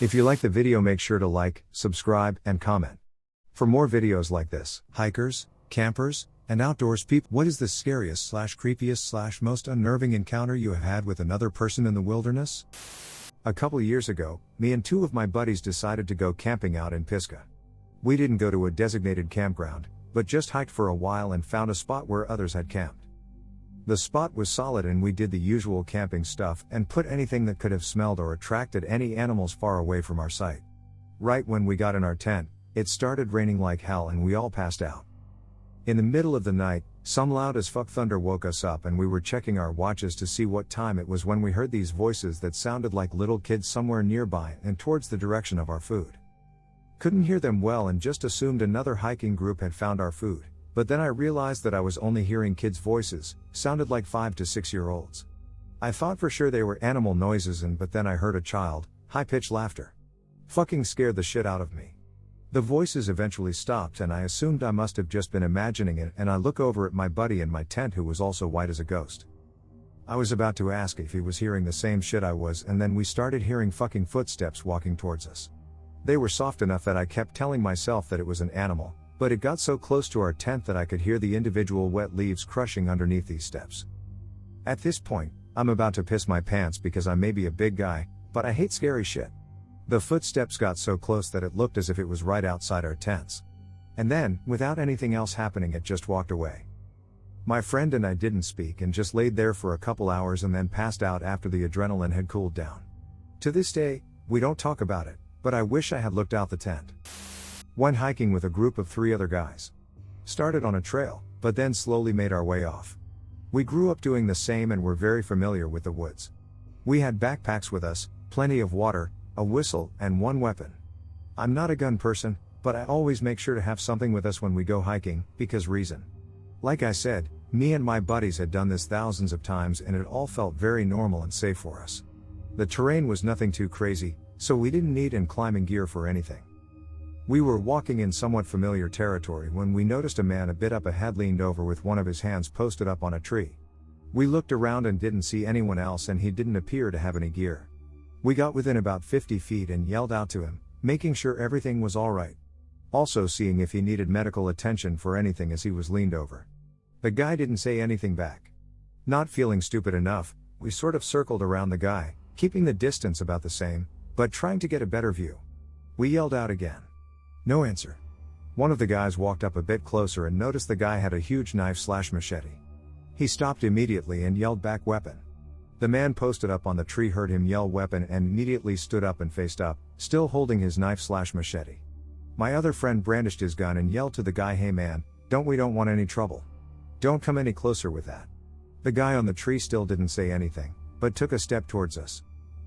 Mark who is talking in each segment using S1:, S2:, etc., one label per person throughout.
S1: If you like the video, make sure to like, subscribe, and comment. For more videos like this, hikers, campers, and outdoors people, what is the scariest / creepiest / most unnerving encounter you have had with another person in the wilderness? A couple years ago, me and two of my buddies decided to go camping out in Pisgah. We didn't go to a designated campground, but just hiked for a while and found a spot where others had camped. The spot was solid and we did the usual camping stuff and put anything that could have smelled or attracted any animals far away from our site. Right when we got in our tent, it started raining like hell and we all passed out. In the middle of the night, some loud as fuck thunder woke us up and we were checking our watches to see what time it was when we heard these voices that sounded like little kids somewhere nearby and towards the direction of our food. Couldn't hear them well and just assumed another hiking group had found our food, but then I realized that I was only hearing kids' voices, sounded like 5 to 6-year-olds. I thought for sure they were animal noises but then I heard a child, high-pitched laughter. Fucking scared the shit out of me. The voices eventually stopped and I assumed I must have just been imagining it, and I look over at my buddy in my tent who was also white as a ghost. I was about to ask if he was hearing the same shit I was, and then we started hearing fucking footsteps walking towards us. They were soft enough that I kept telling myself that it was an animal, but it got so close to our tent that I could hear the individual wet leaves crushing underneath these steps. At this point, I'm about to piss my pants because I may be a big guy, but I hate scary shit. The footsteps got so close that it looked as if it was right outside our tents. And then, without anything else happening, it just walked away. My friend and I didn't speak and just laid there for a couple hours and then passed out after the adrenaline had cooled down. To this day, we don't talk about it, but I wish I had looked out the tent. Went hiking with a group of 3 other guys. Started on a trail, but then slowly made our way off. We grew up doing the same and were very familiar with the woods. We had backpacks with us, plenty of water, a whistle, and one weapon. I'm not a gun person, but I always make sure to have something with us when we go hiking, because reason. Like I said, me and my buddies had done this thousands of times and it all felt very normal and safe for us. The terrain was nothing too crazy, so we didn't need climbing gear for anything. We were walking in somewhat familiar territory when we noticed a man a bit up ahead leaned over with one of his hands posted up on a tree. We looked around and didn't see anyone else, and he didn't appear to have any gear. We got within about 50 feet and yelled out to him, making sure everything was alright. Also seeing if he needed medical attention for anything as he was leaned over. The guy didn't say anything back. Not feeling stupid enough, we sort of circled around the guy, keeping the distance about the same, but trying to get a better view. We yelled out again. No answer. One of the guys walked up a bit closer and noticed the guy had a huge knife/machete. He stopped immediately and yelled back, "Weapon." The man posted up on the tree heard him yell "weapon" and immediately stood up and faced up, still holding his knife/machete. My other friend brandished his gun and yelled to the guy, "Hey man, we don't want any trouble. Don't come any closer with that." The guy on the tree still didn't say anything, but took a step towards us.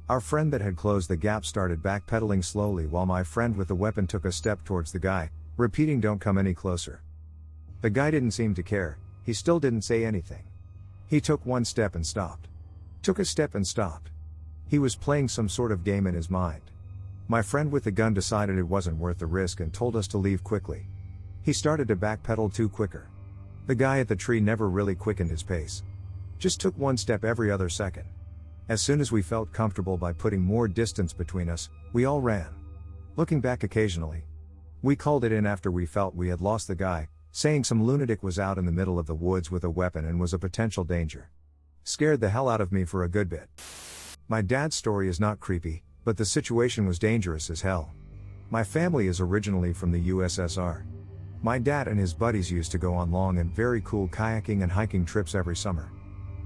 S1: Our friend that had closed the gap started backpedaling slowly while my friend with the weapon took a step towards the guy, repeating, "Don't come any closer." The guy didn't seem to care, he still didn't say anything. He took one step and stopped. Took a step and stopped. He was playing some sort of game in his mind. My friend with the gun decided it wasn't worth the risk and told us to leave quickly. He started to backpedal too quicker. The guy at the tree never really quickened his pace. Just took one step every other second. As soon as we felt comfortable by putting more distance between us, we all ran. Looking back occasionally. We called it in after we felt we had lost the guy, saying some lunatic was out in the middle of the woods with a weapon and was a potential danger. Scared the hell out of me for a good bit. My dad's story is not creepy, but the situation was dangerous as hell. My family is originally from the USSR. My dad and his buddies used to go on long and very cool kayaking and hiking trips every summer.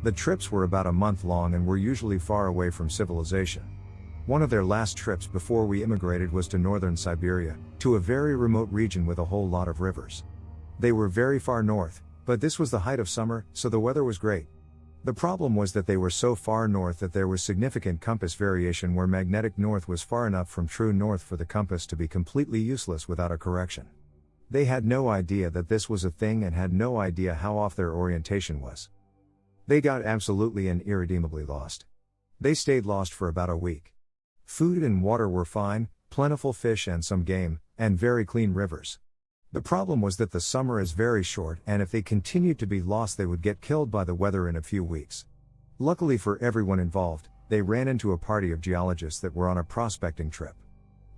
S1: The trips were about a month long and were usually far away from civilization. One of their last trips before we immigrated was to northern Siberia, to a very remote region with a whole lot of rivers. They were very far north, but this was the height of summer, so the weather was great. The problem was that they were so far north that there was significant compass variation where magnetic north was far enough from true north for the compass to be completely useless without a correction. They had no idea that this was a thing and had no idea how off their orientation was. They got absolutely and irredeemably lost. They stayed lost for about a week. Food and water were fine, plentiful fish and some game, and very clean rivers. The problem was that the summer is very short and if they continued to be lost they would get killed by the weather in a few weeks. Luckily for everyone involved, they ran into a party of geologists that were on a prospecting trip.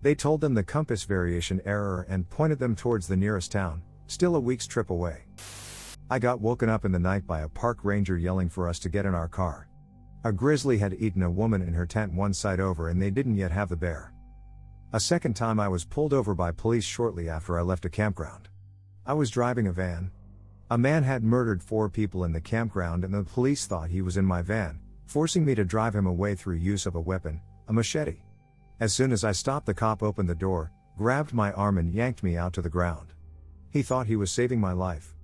S1: They told them the compass variation error and pointed them towards the nearest town, still a week's trip away. I got woken up in the night by a park ranger yelling for us to get in our car. A grizzly had eaten a woman in her tent one side over and they didn't yet have the bear. A second time I was pulled over by police shortly after I left a campground. I was driving a van. A man had murdered 4 people in the campground and the police thought he was in my van, forcing me to drive him away through use of a weapon, a machete. As soon as I stopped, the cop opened the door, grabbed my arm and yanked me out to the ground. He thought he was saving my life.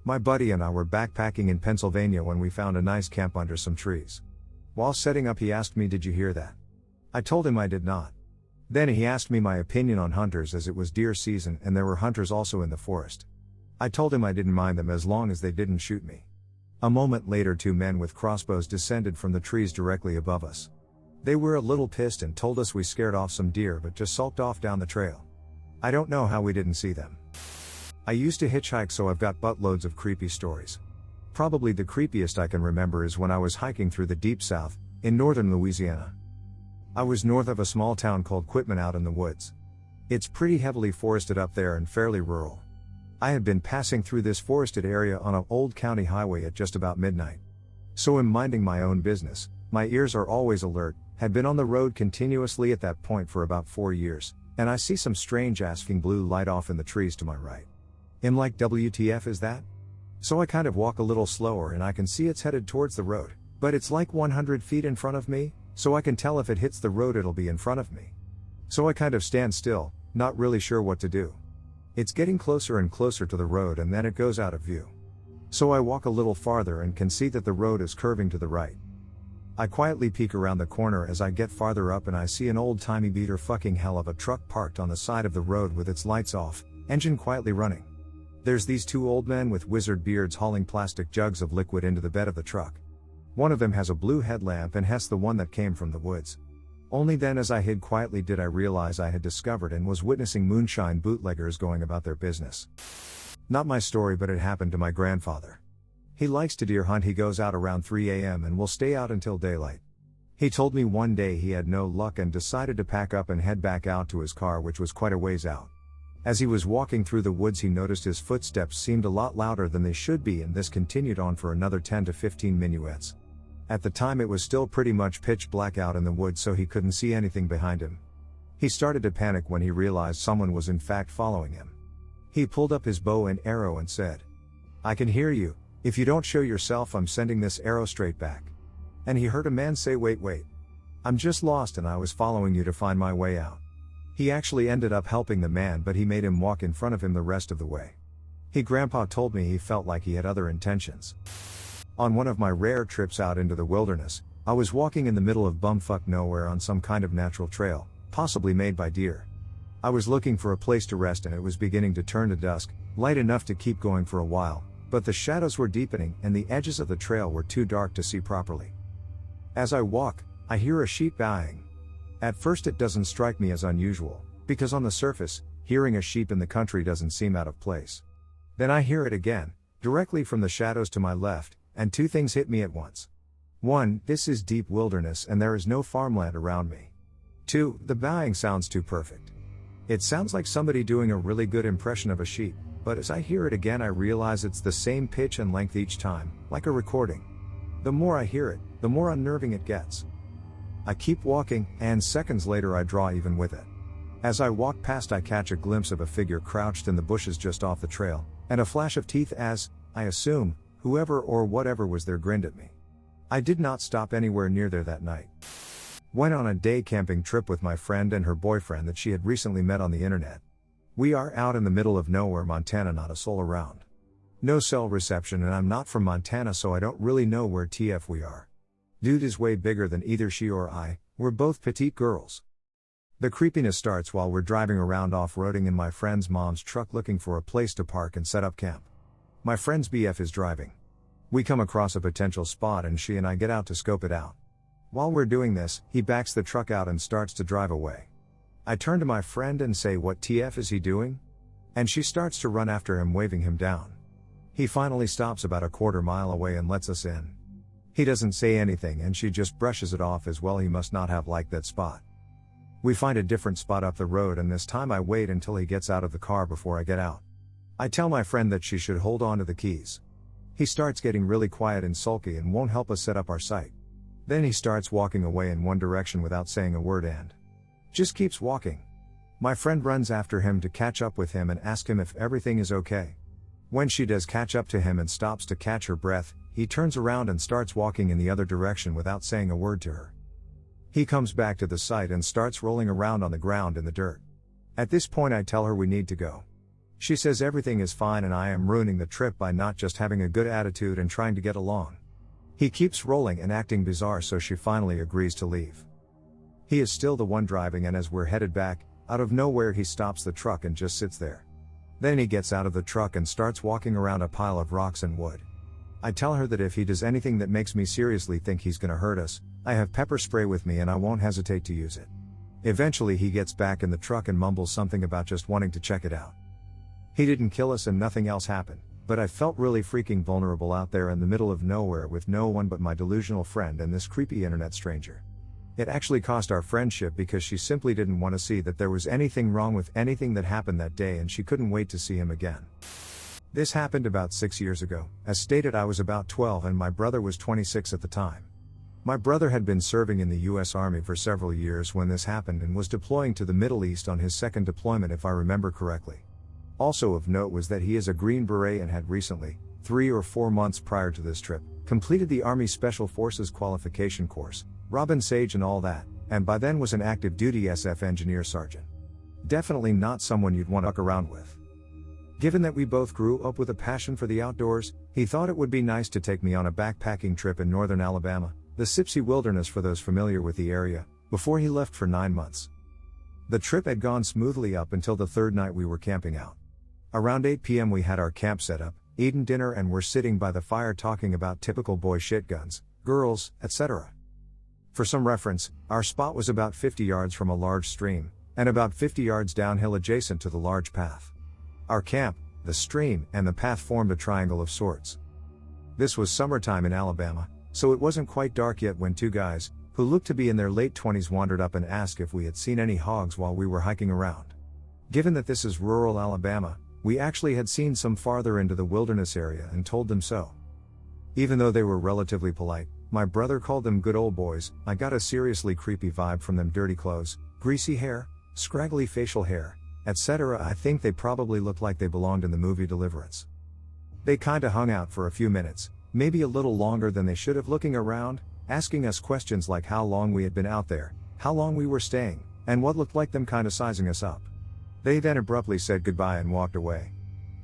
S1: My buddy and I were backpacking in Pennsylvania when we found a nice camp under some trees. While setting up, he asked me, "Did you hear that?" I told him I did not. Then he asked me my opinion on hunters as it was deer season and there were hunters also in the forest. I told him I didn't mind them as long as they didn't shoot me. A moment later 2 men with crossbows descended from the trees directly above us. They were a little pissed and told us we scared off some deer but just sulked off down the trail. I don't know how we didn't see them. I used to hitchhike, so I've got buttloads of creepy stories. Probably the creepiest I can remember is when I was hiking through the Deep South, in northern Louisiana. I was north of a small town called Quitman out in the woods. It's pretty heavily forested up there and fairly rural. I had been passing through this forested area on an old county highway at just about midnight. So I'm minding my own business, my ears are always alert, had been on the road continuously at that point for about 4 years, and I see some strange asking blue light off in the trees to my right. I'm like, WTF is that? So I kind of walk a little slower and I can see it's headed towards the road, but it's like 100 feet in front of me, so I can tell if it hits the road it'll be in front of me. So I kind of stand still, not really sure what to do. It's getting closer and closer to the road and then it goes out of view. So I walk a little farther and can see that the road is curving to the right. I quietly peek around the corner as I get farther up and I see an old-timey beater fucking hell of a truck parked on the side of the road with its lights off, engine quietly running. There's these 2 old men with wizard beards hauling plastic jugs of liquid into the bed of the truck. One of them has a blue headlamp and hence the one that came from the woods. Only then as I hid quietly did I realize I had discovered and was witnessing moonshine bootleggers going about their business. Not my story, but it happened to my grandfather. He likes to deer hunt. He goes out around 3 a.m. and will stay out until daylight. He told me one day he had no luck and decided to pack up and head back out to his car, which was quite a ways out. As he was walking through the woods, he noticed his footsteps seemed a lot louder than they should be, and this continued on for another 10 to 15 minuets. At the time it was still pretty much pitch black out in the woods, so he couldn't see anything behind him. He started to panic when he realized someone was in fact following him. He pulled up his bow and arrow and said, "I can hear you. If you don't show yourself, I'm sending this arrow straight back." And he heard a man say, wait, "I'm just lost and I was following you to find my way out." He actually ended up helping the man, but he made him walk in front of him the rest of the way. Grandpa told me he felt like he had other intentions. On one of my rare trips out into the wilderness, I was walking in the middle of bumfuck nowhere on some kind of natural trail, possibly made by deer. I was looking for a place to rest and it was beginning to turn to dusk, light enough to keep going for a while, but the shadows were deepening and the edges of the trail were too dark to see properly. As I walk, I hear a sheep baaing. At first it doesn't strike me as unusual, because on the surface, hearing a sheep in the country doesn't seem out of place. Then I hear it again, directly from the shadows to my left, and 2 things hit me at once. 1, this is deep wilderness and there is no farmland around me. 2, the baaing sounds too perfect. It sounds like somebody doing a really good impression of a sheep, but as I hear it again I realize it's the same pitch and length each time, like a recording. The more I hear it, the more unnerving it gets. I keep walking, and seconds later I draw even with it. As I walk past I catch a glimpse of a figure crouched in the bushes just off the trail, and a flash of teeth as, I assume, whoever or whatever was there grinned at me. I did not stop anywhere near there that night. Went on a day camping trip with my friend and her boyfriend that she had recently met on the internet. We are out in the middle of nowhere, Montana, not a soul around. No cell reception, and I'm not from Montana, so I don't really know where TF we are. Dude is way bigger than either she or I, we're both petite girls. The creepiness starts while we're driving around off-roading in my friend's mom's truck looking for a place to park and set up camp. My friend's BF is driving. We come across a potential spot and she and I get out to scope it out. While we're doing this, he backs the truck out and starts to drive away. I turn to my friend and say, "What TF is he doing?" And she starts to run after him, waving him down. He finally stops about a quarter mile away and lets us in. He doesn't say anything and she just brushes it off as well. He must not have liked that spot. We find a different spot up the road, and this time I wait until he gets out of the car before I get out. I tell my friend that she should hold on to the keys. He starts getting really quiet and sulky and won't help us set up our site. Then he starts walking away in one direction without saying a word and just keeps walking. My friend runs after him to catch up with him and ask him if everything is okay. When she does catch up to him and stops to catch her breath, he turns around and starts walking in the other direction without saying a word to her. He comes back to the site and starts rolling around on the ground in the dirt. At this point I tell her we need to go. She says everything is fine and I am ruining the trip by not just having a good attitude and trying to get along. He keeps rolling and acting bizarre, so she finally agrees to leave. He is still the one driving, and as we're headed back, out of nowhere he stops the truck and just sits there. Then he gets out of the truck and starts walking around a pile of rocks and wood. I tell her that if he does anything that makes me seriously think he's gonna hurt us, I have pepper spray with me and I won't hesitate to use it. Eventually he gets back in the truck and mumbles something about just wanting to check it out. He didn't kill us and nothing else happened, but I felt really freaking vulnerable out there in the middle of nowhere with no one but my delusional friend and this creepy internet stranger. It actually cost our friendship because she simply didn't want to see that there was anything wrong with anything that happened that day, and she couldn't wait to see him again. This happened about 6 years ago. As stated, I was about 12 and my brother was 26 at the time. My brother had been serving in the US Army for several years when this happened and was deploying to the Middle East on his second deployment, if I remember correctly. Also of note was that he is a Green Beret and had recently, 3 or 4 months prior to this trip, completed the Army Special Forces qualification course, Robin Sage and all that, and by then was an active duty SF engineer sergeant. Definitely not someone you'd want to fuck around with. Given that we both grew up with a passion for the outdoors, he thought it would be nice to take me on a backpacking trip in northern Alabama, the Sipsey Wilderness for those familiar with the area, before he left for 9 months. The trip had gone smoothly up until the third night we were camping out. Around 8 p.m. we had our camp set up, eaten dinner and were sitting by the fire talking about typical boy shit, guns, girls, etc. For some reference, our spot was about 50 yards from a large stream, and about 50 yards downhill adjacent to the large path. Our camp, the stream, and the path formed a triangle of sorts. This was summertime in Alabama, so it wasn't quite dark yet when 2 guys, who looked to be in their late 20s, wandered up and asked if we had seen any hogs while we were hiking around. Given that this is rural Alabama, we actually had seen some farther into the wilderness area and told them so. Even though they were relatively polite, my brother called them good old boys. I got a seriously creepy vibe from them: dirty clothes, greasy hair, scraggly facial hair, etc. I think they probably looked like they belonged in the movie Deliverance. They kinda hung out for a few minutes, maybe a little longer than they should have, looking around, asking us questions like how long we had been out there, how long we were staying, and what looked like them kinda sizing us up. They then abruptly said goodbye and walked away.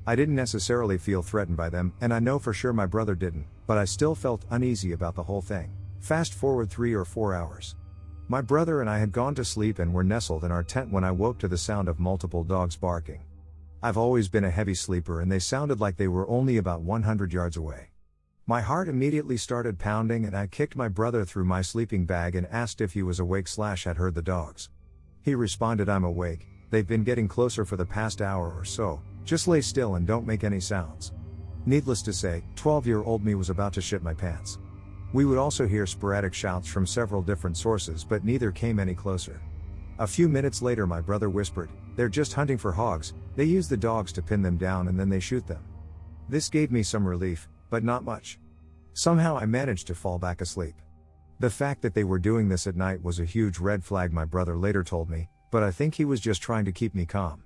S1: I didn't necessarily feel threatened by them, and I know for sure my brother didn't, but I still felt uneasy about the whole thing. Fast forward 3 or 4 hours. My brother and I had gone to sleep and were nestled in our tent when I woke to the sound of multiple dogs barking. I've always been a heavy sleeper and they sounded like they were only about 100 yards away. My heart immediately started pounding and I kicked my brother through my sleeping bag and asked if he was awake / had heard the dogs. He responded, "I'm awake. They've been getting closer for the past hour or so. Just lay still and don't make any sounds." Needless to say, 12-year-old me was about to shit my pants. We would also hear sporadic shouts from several different sources, but neither came any closer. A few minutes later my brother whispered, "They're just hunting for hogs. They use the dogs to pin them down and then they shoot them." This gave me some relief, but not much. Somehow I managed to fall back asleep. The fact that they were doing this at night was a huge red flag, my brother later told me, but I think he was just trying to keep me calm.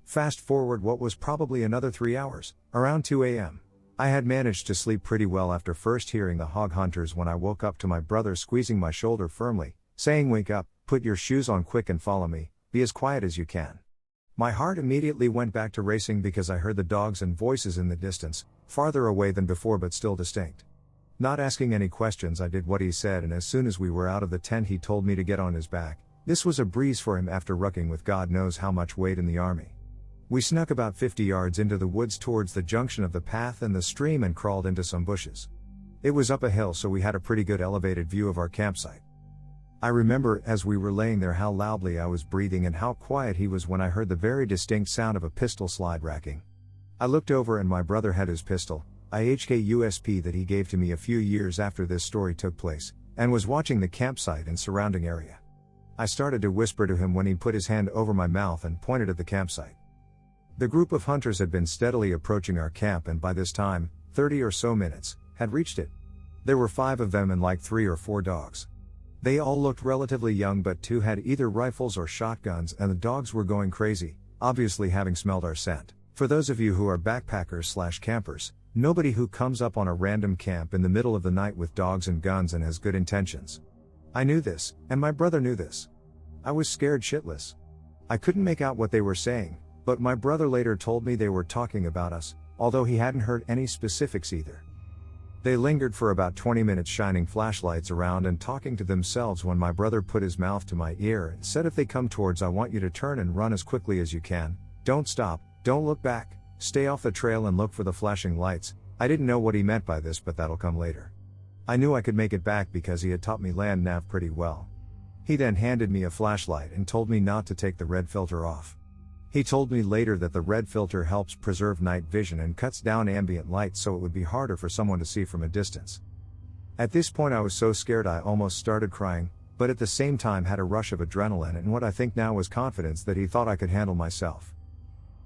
S1: Fast forward what was probably another 3 hours, around 2 a.m. I had managed to sleep pretty well after first hearing the hog hunters when I woke up to my brother squeezing my shoulder firmly, saying, "Wake up, put your shoes on quick and follow me, be as quiet as you can." My heart immediately went back to racing because I heard the dogs and voices in the distance, farther away than before but still distinct. Not asking any questions, I did what he said, and as soon as we were out of the tent he told me to get on his back. This was a breeze for him after rucking with God knows how much weight in the army. We snuck about 50 yards into the woods towards the junction of the path and the stream and crawled into some bushes. It was up a hill, so we had a pretty good elevated view of our campsite. I remember as we were laying there how loudly I was breathing and how quiet he was when I heard the very distinct sound of a pistol slide racking. I looked over and my brother had his pistol, IHK USP that he gave to me a few years after this story took place, and was watching the campsite and surrounding area. I started to whisper to him when he put his hand over my mouth and pointed at the campsite. The group of hunters had been steadily approaching our camp and by this time, 30 or so minutes, had reached it. There were 5 of them and like 3 or 4 dogs. They all looked relatively young but 2 had either rifles or shotguns and the dogs were going crazy, obviously having smelled our scent. For those of you who are backpackers/campers, nobody who comes up on a random camp in the middle of the night with dogs and guns and has good intentions. I knew this, and my brother knew this. I was scared shitless. I couldn't make out what they were saying, but my brother later told me they were talking about us, although he hadn't heard any specifics either. They lingered for about 20 minutes shining flashlights around and talking to themselves when my brother put his mouth to my ear and said, if they come towards, I want you to turn and run as quickly as you can. Don't stop, don't look back, stay off the trail and look for the flashing lights. I didn't know what he meant by this, but that'll come later. I knew I could make it back because he had taught me land nav pretty well. He then handed me a flashlight and told me not to take the red filter off. He told me later that the red filter helps preserve night vision and cuts down ambient light so it would be harder for someone to see from a distance. At this point I was so scared I almost started crying, but at the same time had a rush of adrenaline and what I think now was confidence that he thought I could handle myself.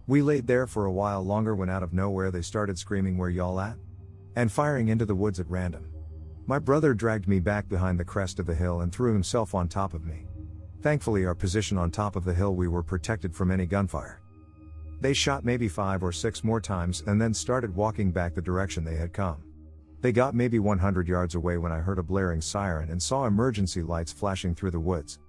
S1: We laid there for a while longer when out of nowhere they started screaming, "Where y'all at?" and firing into the woods at random. My brother dragged me back behind the crest of the hill and threw himself on top of me. Thankfully our position on top of the hill, we were protected from any gunfire. They shot maybe 5 or 6 more times and then started walking back the direction they had come. They got maybe 100 yards away when I heard a blaring siren and saw emergency lights flashing through the woods.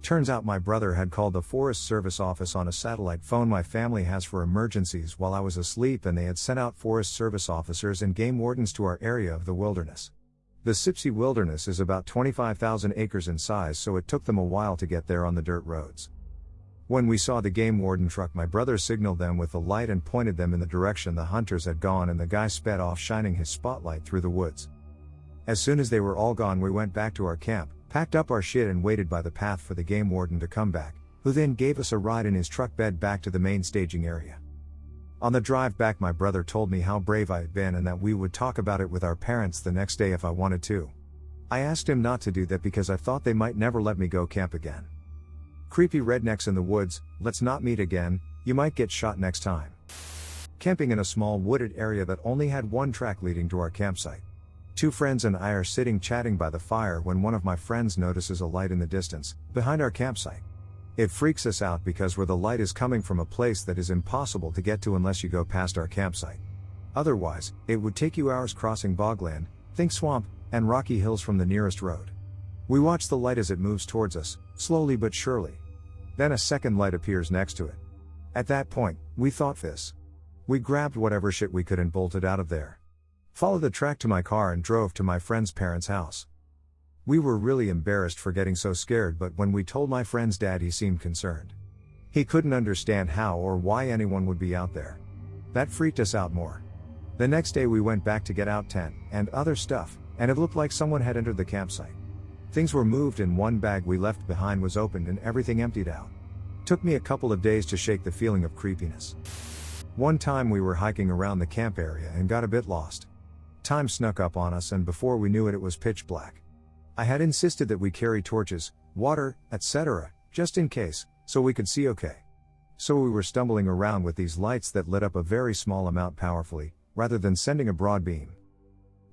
S1: Turns out my brother had called the Forest Service office on a satellite phone my family has for emergencies while I was asleep, and they had sent out Forest Service officers and game wardens to our area of the wilderness. The Sipsey Wilderness is about 25,000 acres in size, so it took them a while to get there on the dirt roads. When we saw the game warden truck, my brother signaled them with the light and pointed them in the direction the hunters had gone, and the guy sped off shining his spotlight through the woods. As soon as they were all gone, we went back to our camp, packed up our shit and waited by the path for the game warden to come back, who then gave us a ride in his truck bed back to the main staging area. On the drive back my brother told me how brave I had been and that we would talk about it with our parents the next day if I wanted to. I asked him not to do that because I thought they might never let me go camp again. Creepy rednecks in the woods, let's not meet again, you might get shot next time. Camping in a small wooded area that only had one track leading to our campsite. 2 friends and I are sitting chatting by the fire when one of my friends notices a light in the distance, behind our campsite. It freaks us out because where the light is coming from a place that is impossible to get to unless you go past our campsite. Otherwise, it would take you hours crossing bogland, think swamp, and rocky hills from the nearest road. We watch the light as it moves towards us, slowly but surely. Then a second light appears next to it. At that point, we thought this. We grabbed whatever shit we could and bolted out of there. Followed the track to my car and drove to my friend's parents' house. We were really embarrassed for getting so scared, but when we told my friend's dad, he seemed concerned. He couldn't understand how or why anyone would be out there. That freaked us out more. The next day we went back to get out tent and other stuff, and it looked like someone had entered the campsite. Things were moved and one bag we left behind was opened and everything emptied out. Took me a couple of days to shake the feeling of creepiness. One time we were hiking around the camp area and got a bit lost. Time snuck up on us and before we knew it, it was pitch black. I had insisted that we carry torches, water, etc., just in case, so we could see okay. So we were stumbling around with these lights that lit up a very small amount powerfully, rather than sending a broad beam.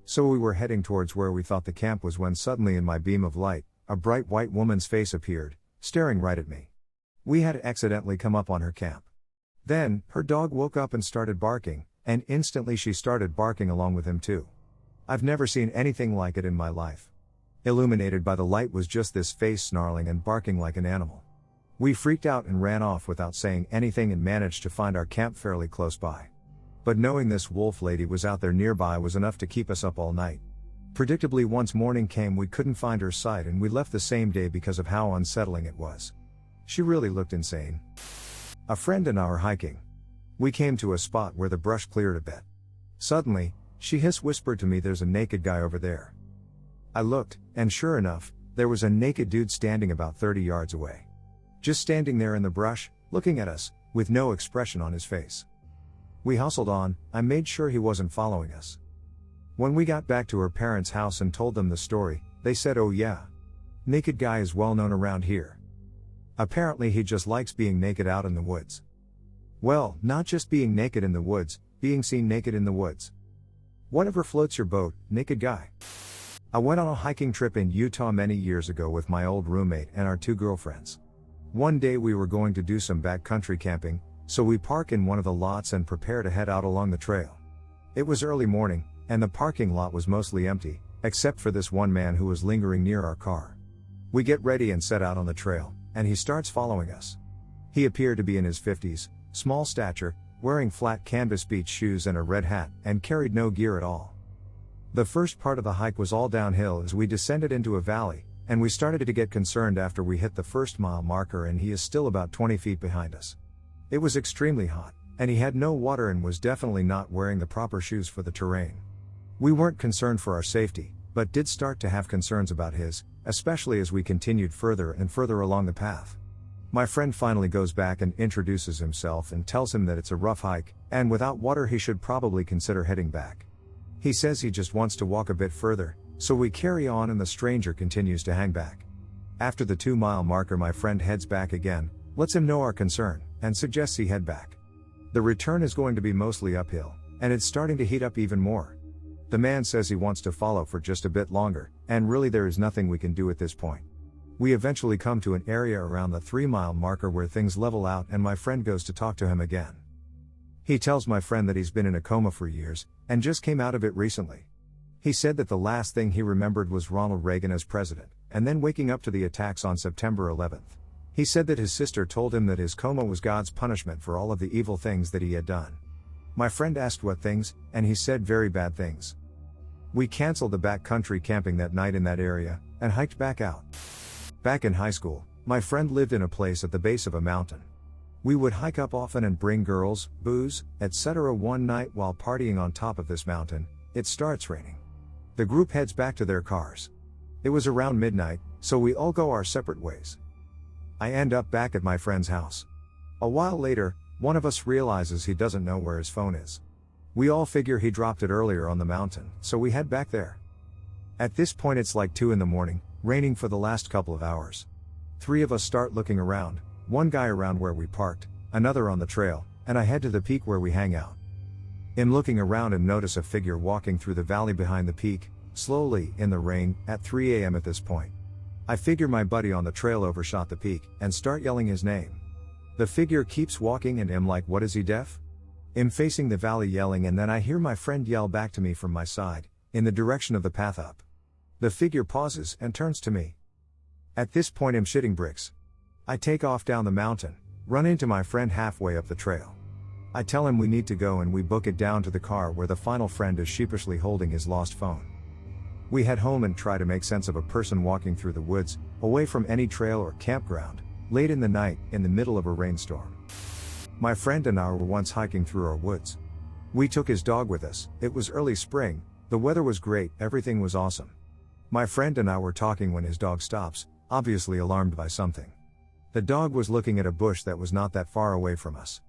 S1: So we were heading towards where we thought the camp was when suddenly in my beam of light, a bright white woman's face appeared, staring right at me. We had accidentally come up on her camp. Then, her dog woke up and started barking, and instantly she started barking along with him too. I've never seen anything like it in my life. Illuminated by the light was just this face snarling and barking like an animal. We freaked out and ran off without saying anything and managed to find our camp fairly close by. But knowing this wolf lady was out there nearby was enough to keep us up all night. Predictably, once morning came, we couldn't find her sight and we left the same day because of how unsettling it was. She really looked insane. A friend and I were hiking. We came to a spot where the brush cleared a bit. Suddenly, she whispered to me, "There's a naked guy over there." I looked, and sure enough, there was a naked dude standing about 30 yards away. Just standing there in the brush, looking at us, with no expression on his face. We hustled on. I made sure he wasn't following us. When we got back to her parents' house and told them the story, they said, "Oh yeah. Naked guy is well known around here. Apparently he just likes being naked out in the woods. Well, not just being naked in the woods, being seen naked in the woods. Whatever floats your boat, naked guy. I went on a hiking trip in Utah many years ago with my old roommate and our 2 girlfriends. One day we were going to do some backcountry camping, so we park in one of the lots and prepare to head out along the trail. It was early morning, and the parking lot was mostly empty, except for this one man who was lingering near our car. We get ready and set out on the trail, and he starts following us. He appeared to be in his 50s, small stature, wearing flat canvas beach shoes and a red hat, and carried no gear at all. The first part of the hike was all downhill as we descended into a valley, and we started to get concerned after we hit the first mile marker and he is still about 20 feet behind us. It was extremely hot, and he had no water and was definitely not wearing the proper shoes for the terrain. We weren't concerned for our safety, but did start to have concerns about his, especially as we continued further and further along the path. My friend finally goes back and introduces himself and tells him that it's a rough hike, and without water he should probably consider heading back. He says he just wants to walk a bit further, so we carry on and the stranger continues to hang back. After the 2-mile marker my friend heads back again, lets him know our concern, and suggests he head back. The return is going to be mostly uphill, and it's starting to heat up even more. The man says he wants to follow for just a bit longer, and really there is nothing we can do at this point. We eventually come to an area around the 3-mile marker where things level out and my friend goes to talk to him again. He tells my friend that he's been in a coma for years, and just came out of it recently. He said that the last thing he remembered was Ronald Reagan as president, and then waking up to the attacks on September 11th. He said that his sister told him that his coma was God's punishment for all of the evil things that he had done. My friend asked what things, and he said very bad things. We canceled the backcountry camping that night in that area, and hiked back out. Back in high school, my friend lived in a place at the base of a mountain. We would hike up often and bring girls, booze, etc. One night while partying on top of this mountain, it starts raining. The group heads back to their cars. It was around midnight, so we all go our separate ways. I end up back at my friend's house. A while later, one of us realizes he doesn't know where his phone is. We all figure he dropped it earlier on the mountain, so we head back there. At this point it's like 2 in the morning, raining for the last couple of hours. 3 of us start looking around, one guy around where we parked, another on the trail, and I head to the peak where we hang out. I'm looking around and notice a figure walking through the valley behind the peak, slowly, in the rain, at 3 a.m. at this point. I figure my buddy on the trail overshot the peak, and start yelling his name. The figure keeps walking and I'm like, what, is he deaf? I'm facing the valley yelling and then I hear my friend yell back to me from my side, in the direction of the path up. The figure pauses and turns to me. At this point I'm shitting bricks. I take off down the mountain, run into my friend halfway up the trail. I tell him we need to go and we book it down to the car where the final friend is sheepishly holding his lost phone. We head home and try to make sense of a person walking through the woods, away from any trail or campground, late in the night, in the middle of a rainstorm. My friend and I were once hiking through our woods. We took his dog with us, it was early spring, the weather was great, everything was awesome. My friend and I were talking when his dog stops, obviously alarmed by something. The dog was looking at a bush that was not that far away from us.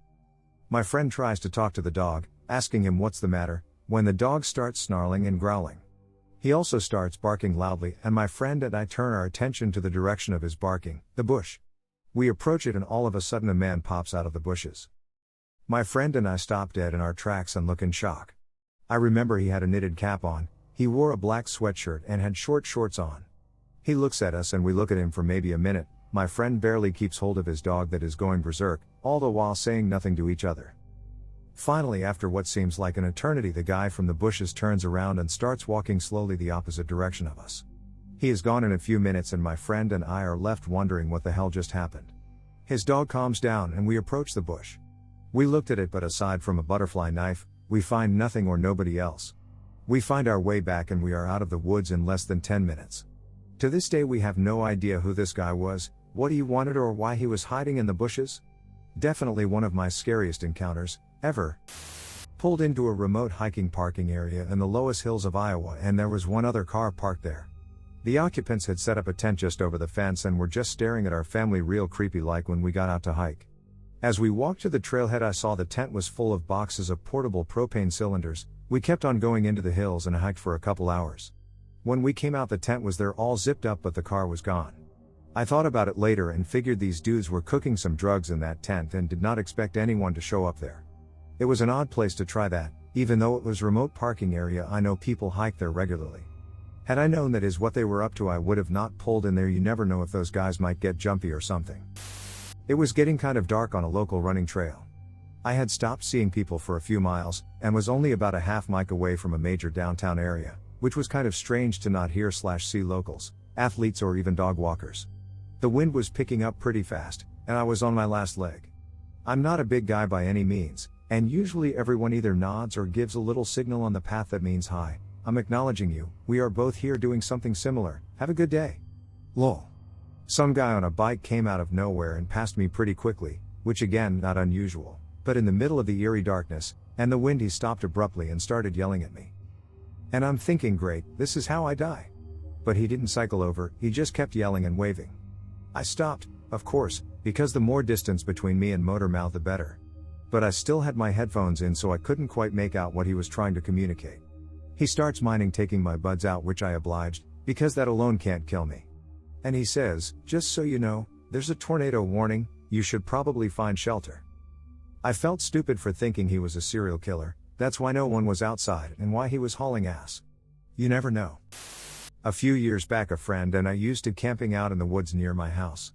S1: My friend tries to talk to the dog, asking him what's the matter, when the dog starts snarling and growling. He also starts barking loudly and my friend and I turn our attention to the direction of his barking, the bush. We approach it and all of a sudden a man pops out of the bushes. My friend and I stop dead in our tracks and look in shock. I remember he had a knitted cap on, he wore a black sweatshirt and had short shorts on. He looks at us and we look at him for maybe a minute. My friend barely keeps hold of his dog that is going berserk, all the while saying nothing to each other. Finally, after what seems like an eternity, the guy from the bushes turns around and starts walking slowly the opposite direction of us. He is gone in a few minutes and my friend and I are left wondering what the hell just happened. His dog calms down and we approach the bush. We looked at it but aside from a butterfly knife, we find nothing or nobody else. We find our way back and we are out of the woods in less than 10 minutes. To this day we have no idea who this guy was, what he wanted or why he was hiding in the bushes. Definitely one of my scariest encounters, ever. Pulled into a remote hiking parking area in the Loess Hills of Iowa and there was one other car parked there. The occupants had set up a tent just over the fence and were just staring at our family real creepy like when we got out to hike. As we walked to the trailhead I saw the tent was full of boxes of portable propane cylinders. We kept on going into the hills and hiked for a couple hours. When we came out the tent was there all zipped up but the car was gone. I thought about it later and figured these dudes were cooking some drugs in that tent and did not expect anyone to show up there. It was an odd place to try that, even though it was a remote parking area. I know people hike there regularly. Had I known that is what they were up to, I would have not pulled in there. You never know if those guys might get jumpy or something. It was getting kind of dark on a local running trail. I had stopped seeing people for a few miles, and was only about a half mile away from a major downtown area, which was kind of strange to not hear/see locals, athletes or even dog walkers. The wind was picking up pretty fast, and I was on my last leg. I'm not a big guy by any means, and usually everyone either nods or gives a little signal on the path that means hi, I'm acknowledging you, we are both here doing something similar, have a good day. Lol. Some guy on a bike came out of nowhere and passed me pretty quickly, which again, not unusual, but in the middle of the eerie darkness, and the wind, he stopped abruptly and started yelling at me. And I'm thinking, great, this is how I die. But he didn't cycle over, he just kept yelling and waving. I stopped, of course, because the more distance between me and motor mouth the better. But I still had my headphones in, so I couldn't quite make out what he was trying to communicate. He starts minding taking my buds out, which I obliged, because that alone can't kill me. And he says, just so you know, there's a tornado warning, you should probably find shelter. I felt stupid for thinking he was a serial killer, that's why no one was outside and why he was hauling ass. You never know. A few years back, a friend and I used to camping out in the woods near my house.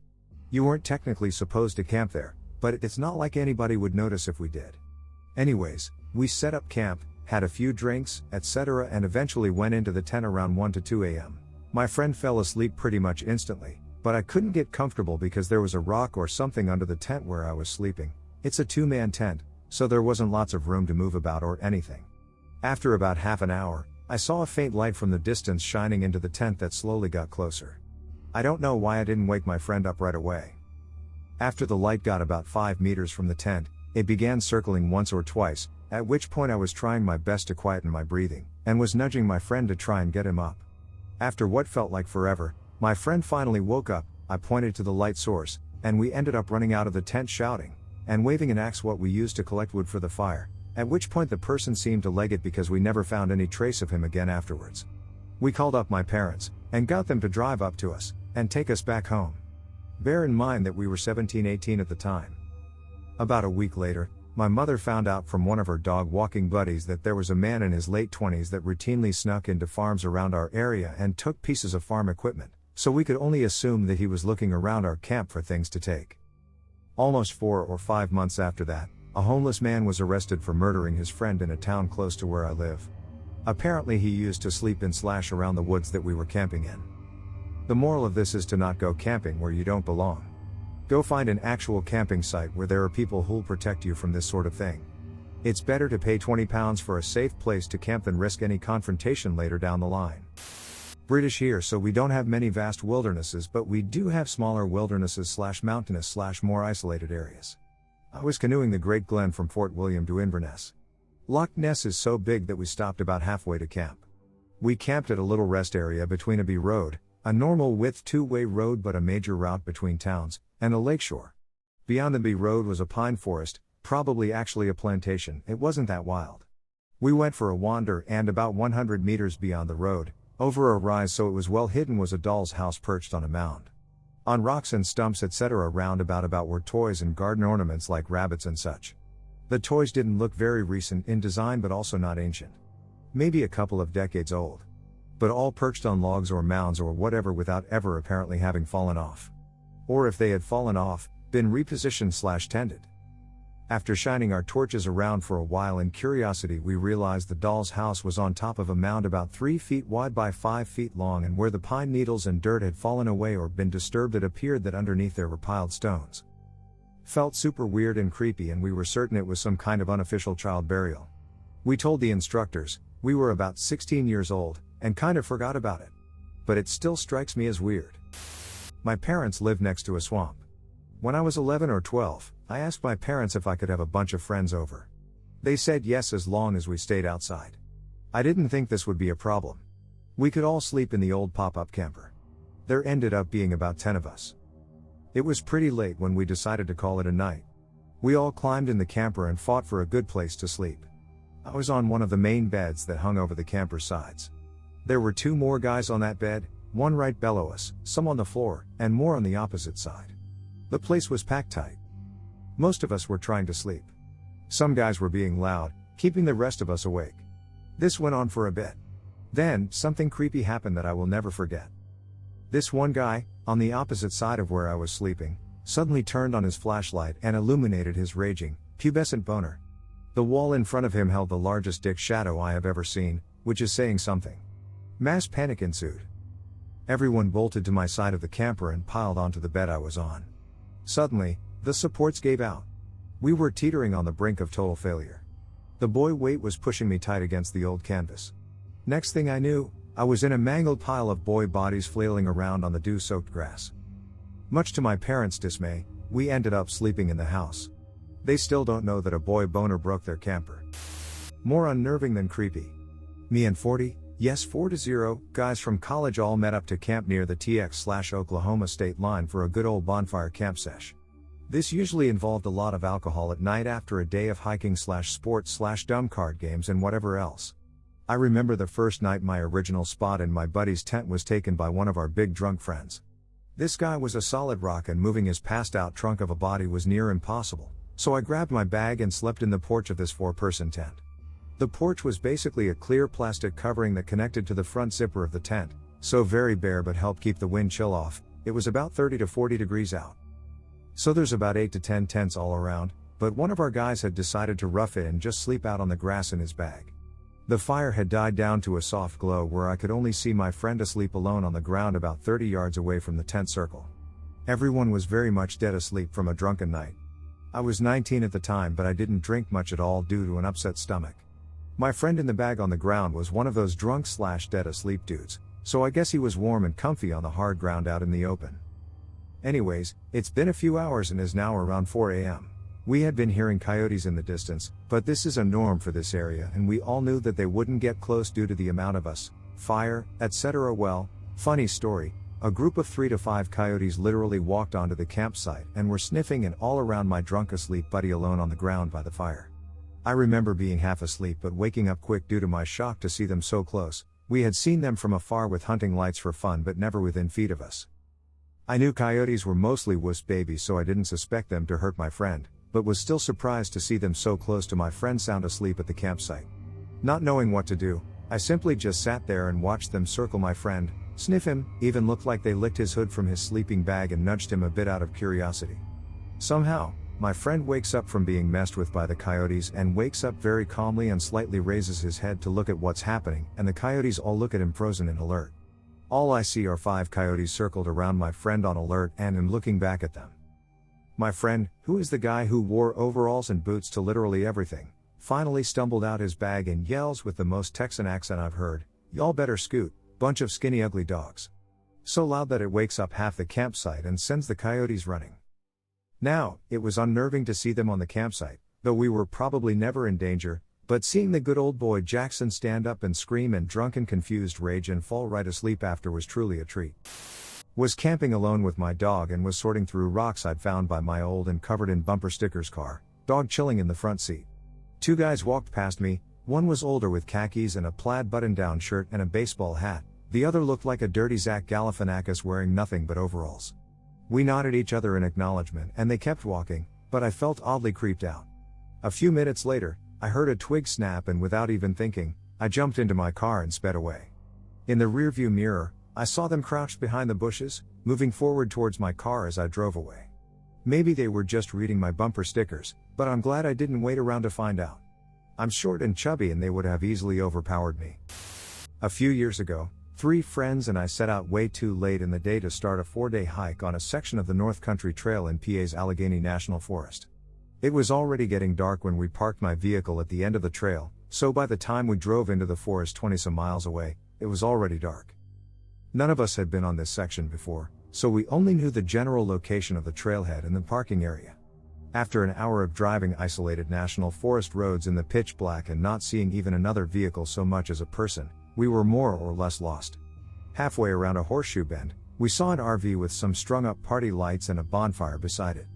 S1: You weren't technically supposed to camp there, but it's not like anybody would notice if we did. Anyways, we set up camp, had a few drinks, etc., and eventually went into the tent around 1 to 2 a.m. My friend fell asleep pretty much instantly, but I couldn't get comfortable because there was a rock or something under the tent where I was sleeping. It's a 2-man tent, so there wasn't lots of room to move about or anything. After about half an hour, I saw a faint light from the distance shining into the tent that slowly got closer. I don't know why I didn't wake my friend up right away. After the light got about 5 meters from the tent, it began circling once or twice, at which point I was trying my best to quieten my breathing, and was nudging my friend to try and get him up. After what felt like forever, my friend finally woke up. I pointed to the light source, and we ended up running out of the tent shouting, and waving an axe, what we used to collect wood for the fire, at which point the person seemed to leg it because we never found any trace of him again afterwards. We called up my parents, and got them to drive up to us, and take us back home. Bear in mind that we were 17-18 at the time. About a week later, my mother found out from one of her dog walking buddies that there was a man in his late 20s that routinely snuck into farms around our area and took pieces of farm equipment, so we could only assume that he was looking around our camp for things to take. Almost 4 or 5 months after that, a homeless man was arrested for murdering his friend in a town close to where I live. Apparently he used to sleep in/around the woods that we were camping in. The moral of this is to not go camping where you don't belong. Go find an actual camping site where there are people who'll protect you from this sort of thing. It's better to pay £20 for a safe place to camp than risk any confrontation later down the line. British here, so we don't have many vast wildernesses, but we do have smaller wildernesses/mountainous/more isolated areas. I was canoeing the Great Glen from Fort William to Inverness. Loch Ness is so big that we stopped about halfway to camp. We camped at a little rest area between a B road, a normal width 2-way road but a major route between towns, and a lakeshore. Beyond the B road was a pine forest, probably actually a plantation. It wasn't that wild. We went for a wander, and about 100 meters beyond the road, over a rise so it was well hidden, was a doll's house perched on a mound. On rocks and stumps etc. round about were toys and garden ornaments like rabbits and such. The toys didn't look very recent in design but also not ancient. Maybe a couple of decades old. But all perched on logs or mounds or whatever without ever apparently having fallen off. Or if they had fallen off, been repositioned/tended. After shining our torches around for a while in curiosity, we realized the doll's house was on top of a mound about 3 feet wide by 5 feet long, and where the pine needles and dirt had fallen away or been disturbed, it appeared that underneath there were piled stones. Felt super weird and creepy, and we were certain it was some kind of unofficial child burial. We told the instructors, we were about 16 years old, and kind of forgot about it. But it still strikes me as weird. My parents lived next to a swamp. When I was 11 or 12, I asked my parents if I could have a bunch of friends over. They said yes as long as we stayed outside. I didn't think this would be a problem. We could all sleep in the old pop-up camper. There ended up being about 10 of us. It was pretty late when we decided to call it a night. We all climbed in the camper and fought for a good place to sleep. I was on one of the main beds that hung over the camper's sides. There were 2 more guys on that bed, one right below us, some on the floor, and more on the opposite side. The place was packed tight. Most of us were trying to sleep. Some guys were being loud, keeping the rest of us awake. This went on for a bit. Then, something creepy happened that I will never forget. This one guy, on the opposite side of where I was sleeping, suddenly turned on his flashlight and illuminated his raging, pubescent boner. The wall in front of him held the largest dick shadow I have ever seen, which is saying something. Mass panic ensued. Everyone bolted to my side of the camper and piled onto the bed I was on. Suddenly, the supports gave out. We were teetering on the brink of total failure. The boy weight was pushing me tight against the old canvas. Next thing I knew, I was in a mangled pile of boy bodies flailing around on the dew-soaked grass. Much to my parents' dismay, we ended up sleeping in the house. They still don't know that a boy boner broke their camper. More unnerving than creepy. Me and 40 guys from college all met up to camp near the TX/Oklahoma state line for a good old bonfire camp sesh. This usually involved a lot of alcohol at night after a day of hiking/sports/dumb card games and whatever else. I remember the first night my original spot in my buddy's tent was taken by one of our big drunk friends. This guy was a solid rock and moving his passed out trunk of a body was near impossible, so I grabbed my bag and slept in the porch of this 4-person tent. The porch was basically a clear plastic covering that connected to the front zipper of the tent, so very bare but helped keep the wind chill off. It was about 30 to 40 degrees out. So there's about 8 to 10 tents all around, but one of our guys had decided to rough it and just sleep out on the grass in his bag. The fire had died down to a soft glow where I could only see my friend asleep alone on the ground about 30 yards away from the tent circle. Everyone was very much dead asleep from a drunken night. I was 19 at the time, but I didn't drink much at all due to an upset stomach. My friend in the bag on the ground was one of those drunk/dead asleep dudes, so I guess he was warm and comfy on the hard ground out in the open. Anyways, it's been a few hours and is now around 4 a.m. We had been hearing coyotes in the distance, but this is a norm for this area and we all knew that they wouldn't get close due to the amount of us, fire, etc. Well, funny story, a group of 3 to 5 coyotes literally walked onto the campsite and were sniffing and all around my drunk asleep buddy alone on the ground by the fire. I remember being half asleep but waking up quick due to my shock to see them so close. We had seen them from afar with hunting lights for fun but never within feet of us. I knew coyotes were mostly wuss babies so I didn't suspect them to hurt my friend, but was still surprised to see them so close to my friend sound asleep at the campsite. Not knowing what to do, I simply just sat there and watched them circle my friend, sniff him, even looked like they licked his hood from his sleeping bag and nudged him a bit out of curiosity. Somehow, my friend wakes up from being messed with by the coyotes and wakes up very calmly and slightly raises his head to look at what's happening, and the coyotes all look at him frozen in alert. All I see are 5 coyotes circled around my friend on alert and am looking back at them. My friend, who is the guy who wore overalls and boots to literally everything, finally stumbled out his bag and yells with the most Texan accent I've heard, "Y'all better scoot, bunch of skinny ugly dogs." So loud that it wakes up half the campsite and sends the coyotes running. Now, it was unnerving to see them on the campsite, though we were probably never in danger, but seeing the good old boy Jackson stand up and scream in drunken confused rage and fall right asleep after was truly a treat. Was camping alone with my dog and was sorting through rocks I'd found by my old and covered in bumper stickers car, dog chilling in the front seat. 2 guys walked past me, one was older with khakis and a plaid button-down shirt and a baseball hat, the other looked like a dirty Zach Galifianakis wearing nothing but overalls. We nodded each other in acknowledgement and they kept walking, but I felt oddly creeped out. A few minutes later, I heard a twig snap and without even thinking, I jumped into my car and sped away. In the rearview mirror, I saw them crouched behind the bushes, moving forward towards my car as I drove away. Maybe they were just reading my bumper stickers, but I'm glad I didn't wait around to find out. I'm short and chubby and they would have easily overpowered me. A few years ago, 3 friends and I set out way too late in the day to start a 4-day hike on a section of the North Country Trail in PA's Allegheny National Forest. It was already getting dark when we parked my vehicle at the end of the trail, so by the time we drove into the forest 20-some miles away, it was already dark. None of us had been on this section before, so we only knew the general location of the trailhead and the parking area. After an hour of driving isolated national forest roads in the pitch black and not seeing even another vehicle so much as a person, we were more or less lost. Halfway around a horseshoe bend, we saw an RV with some strung-up party lights and a bonfire beside it.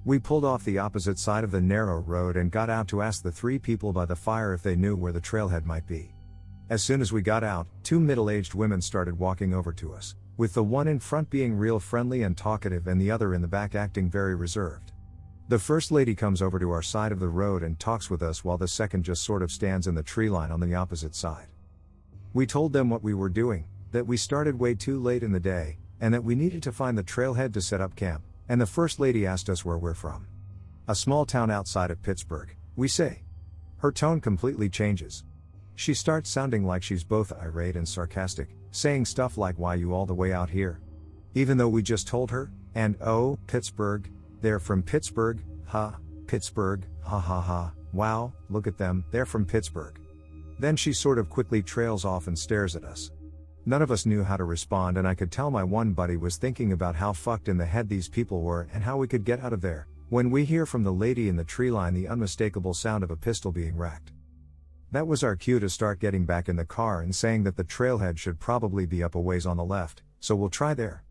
S1: We pulled off the opposite side of the narrow road and got out to ask the 3 people by the fire if they knew where the trailhead might be. As soon as we got out, two middle-aged women started walking over to us, with the one in front being real friendly and talkative and the other in the back acting very reserved. The first lady comes over to our side of the road and talks with us while the second just sort of stands in the tree line on the opposite side. We told them what we were doing, that we started way too late in the day, and that we needed to find the trailhead to set up camp, and the first lady asked us where we're from. A small town outside of Pittsburgh, we say. Her tone completely changes. She starts sounding like she's both irate and sarcastic, saying stuff like, "Why you all the way out here?" Even though we just told her, and oh, Pittsburgh, they're from Pittsburgh, Pittsburgh, ha ha ha, wow, look at them, they're from Pittsburgh. Then she sort of quickly trails off and stares at us. None of us knew how to respond, and I could tell my one buddy was thinking about how fucked in the head these people were and how we could get out of there, when we hear from the lady in the tree line the unmistakable sound of a pistol being racked. That was our cue to start getting back in the car and saying that the trailhead should probably be up a ways on the left, so we'll try there.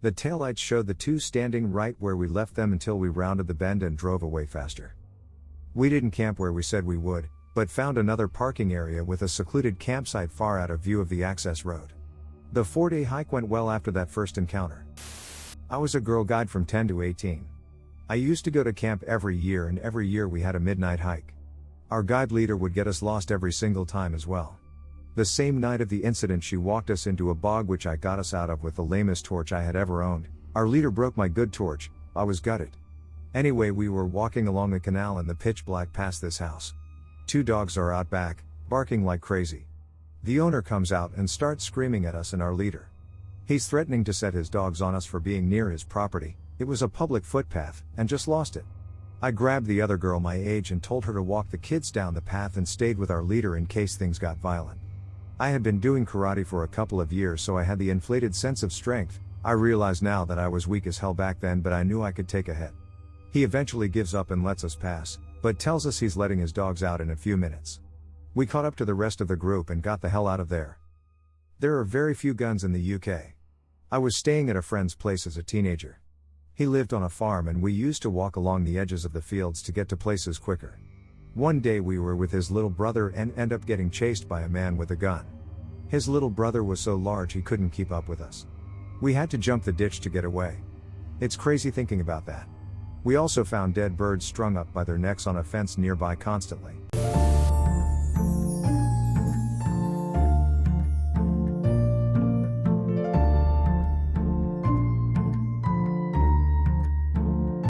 S1: The taillights showed the two standing right where we left them until we rounded the bend and drove away faster. We didn't camp where we said we would, but found another parking area with a secluded campsite far out of view of the access road. The 4-day hike went well after that first encounter. I was a Girl Guide from 10 to 18. I used to go to camp every year, and every year we had a midnight hike. Our guide leader would get us lost every single time as well. The same night of the incident, she walked us into a bog which I got us out of with the lamest torch I had ever owned. Our leader broke my good torch. I was gutted. Anyway, we were walking along the canal in the pitch black past this house. Two dogs are out back, barking like crazy. The owner comes out and starts screaming at us and our leader. He's threatening to set his dogs on us for being near his property. It was a public footpath, and just lost it. I grabbed the other girl my age and told her to walk the kids down the path and stayed with our leader in case things got violent. I had been doing karate for a couple of years, so I had the inflated sense of strength. I realize now that I was weak as hell back then, but I knew I could take a hit. He eventually gives up and lets us pass, but tells us he's letting his dogs out in a few minutes. We caught up to the rest of the group and got the hell out of there. There are very few guns in the UK. I was staying at a friend's place as a teenager. He lived on a farm and we used to walk along the edges of the fields to get to places quicker. One day we were with his little brother and end up getting chased by a man with a gun. His little brother was so large he couldn't keep up with us. We had to jump the ditch to get away. It's crazy thinking about that. We also found dead birds strung up by their necks on a fence nearby constantly.